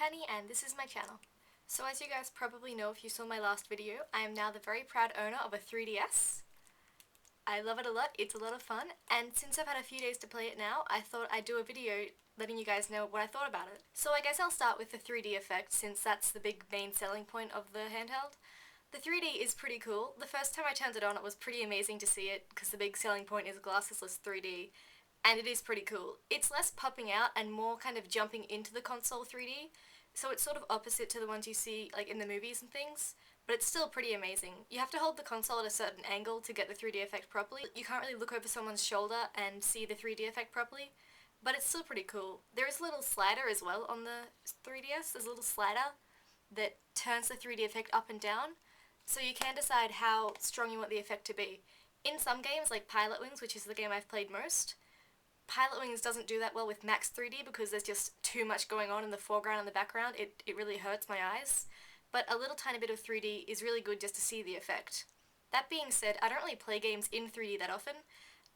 Penny and this is my channel. So as you guys probably know if you saw my last video, I am now the very proud owner of a 3DS. I love it a lot, it's a lot of fun, and since I've had a few days to play it now, I thought I'd do a video letting you guys know what I thought about it. So I guess I'll start with the 3D effect since that's the big main selling point of the handheld. The 3D is pretty cool. The first time I turned it on it was pretty amazing to see it because the big selling point is glassesless 3D. And it is pretty cool. It's less popping out and more kind of jumping into the console 3D, so it's sort of opposite to the ones you see like in the movies and things, but it's still pretty amazing. You have to hold the console at a certain angle to get the 3D effect properly. You can't really look over someone's shoulder and see the 3D effect properly, but it's still pretty cool. There is a little slider as well on the 3DS. There's a little slider that turns the 3D effect up and down, so you can decide how strong you want the effect to be. In some games, like Pilotwings, which is the game I've played most, Pilotwings doesn't do that well with max 3D because there's just too much going on in the foreground and the background. It really hurts my eyes. But a little tiny bit of 3D is really good just to see the effect. That being said, I don't really play games in 3D that often.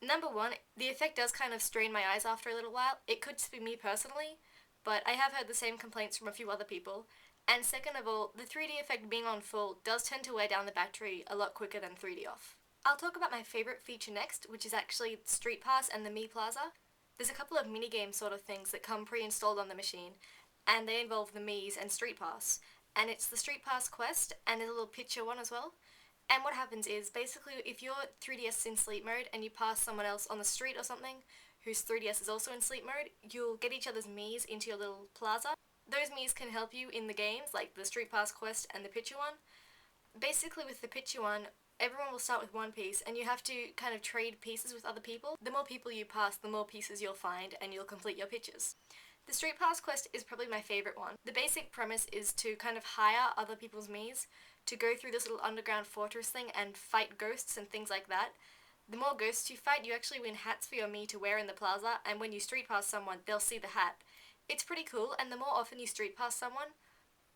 Number one, the effect does kind of strain my eyes after a little while. It could just be me personally, but I have heard the same complaints from a few other people. And second of all, the 3D effect being on full does tend to wear down the battery a lot quicker than 3D off. I'll talk about my favourite feature next, which is actually Street Pass and the Mii Plaza. There's a couple of minigame sort of things that come pre-installed on the machine, and they involve the Miis and Street Pass. And it's the Street Pass quest, and there's a little picture one as well. And what happens is, basically, if your 3DS is in sleep mode and you pass someone else on the street or something whose 3DS is also in sleep mode, you'll get each other's Miis into your little plaza. Those Miis can help you in the games, like the Street Pass quest and the picture one. Basically, with the picture one, everyone will start with one piece, and you have to kind of trade pieces with other people. The more people you pass, the more pieces you'll find, and you'll complete your pictures. The Street Pass quest is probably my favourite one. The basic premise is to kind of hire other people's Miis to go through this little underground fortress thing and fight ghosts and things like that. The more ghosts you fight, you actually win hats for your Mii to wear in the plaza, and when you street pass someone, they'll see the hat. It's pretty cool, and the more often you street pass someone,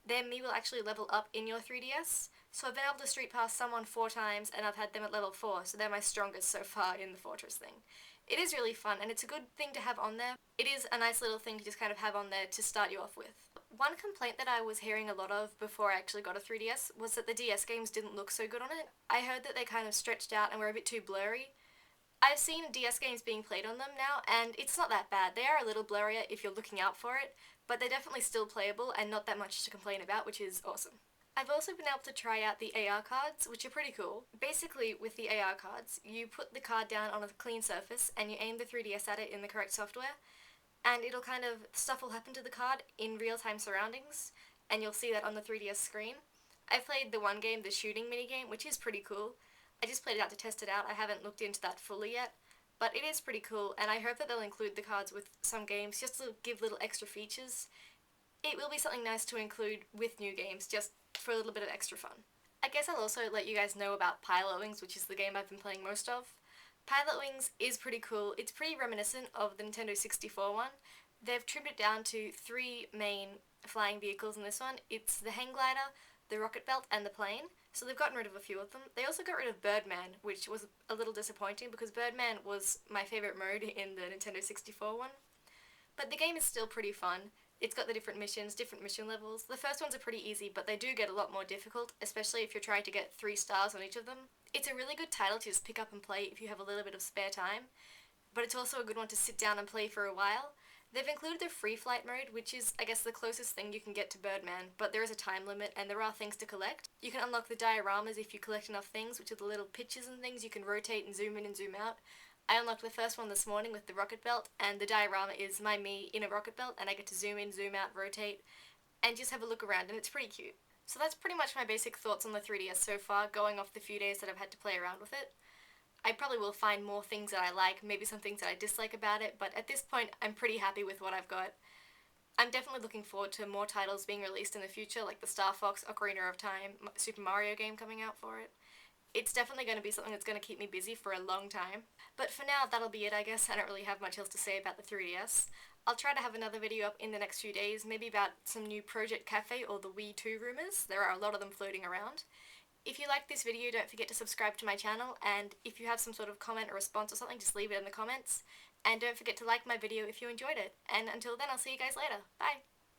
their Mii will actually level up in your 3DS. So I've been able to street pass someone 4 times, and I've had them at level 4, so they're my strongest so far in the fortress thing. It is really fun, and it's a good thing to have on there. It is a nice little thing to just kind of have on there to start you off with. One complaint that I was hearing a lot of before I actually got a 3DS was that the DS games didn't look so good on it. I heard that they kind of stretched out and were a bit too blurry. I've seen DS games being played on them now, and it's not that bad. They are a little blurrier if you're looking out for it, but they're definitely still playable and not that much to complain about, which is awesome. I've also been able to try out the AR cards, which are pretty cool. Basically, with the AR cards, you put the card down on a clean surface and you aim the 3DS at it in the correct software, and it'll kind of, stuff will happen to the card in real-time surroundings, and you'll see that on the 3DS screen. I've played the one game, the shooting minigame, which is pretty cool. I just played it out to test it out. I haven't looked into that fully yet, but it is pretty cool, and I hope that they'll include the cards with some games just to give little extra features. It will be something nice to include with new games, just for a little bit of extra fun. I guess I'll also let you guys know about Pilotwings, which is the game I've been playing most of. Pilotwings is pretty cool. It's pretty reminiscent of the Nintendo 64 one. They've trimmed it down to 3 main flying vehicles in this one. It's the hang glider, the rocket belt, and the plane. So they've gotten rid of a few of them. They also got rid of Birdman, which was a little disappointing because Birdman was my favourite mode in the Nintendo 64 one. But the game is still pretty fun. It's got the different missions, different mission levels. The first ones are pretty easy, but they do get a lot more difficult, especially if you're trying to get 3 stars on each of them. It's a really good title to just pick up and play if you have a little bit of spare time, but it's also a good one to sit down and play for a while. They've included the free flight mode, which is, I guess, the closest thing you can get to Birdman, but there is a time limit and there are things to collect. You can unlock the dioramas if you collect enough things, which are the little pictures and things you can rotate and zoom in and zoom out. I unlocked the first one this morning with the rocket belt, and the diorama is my Mii in a rocket belt, and I get to zoom in, zoom out, rotate, and just have a look around, and it's pretty cute. So that's pretty much my basic thoughts on the 3DS so far, going off the few days that I've had to play around with it. I probably will find more things that I like, maybe some things that I dislike about it, but at this point I'm pretty happy with what I've got. I'm definitely looking forward to more titles being released in the future, like the Star Fox Ocarina of Time Super Mario game coming out for it. It's definitely going to be something that's going to keep me busy for a long time. But for now, that'll be it, I guess. I don't really have much else to say about the 3DS. I'll try to have another video up in the next few days, maybe about some new Project Cafe or the Wii 2 rumours. There are a lot of them floating around. If you liked this video, don't forget to subscribe to my channel, and if you have some sort of comment or response or something, just leave it in the comments. And don't forget to like my video if you enjoyed it. And until then, I'll see you guys later. Bye!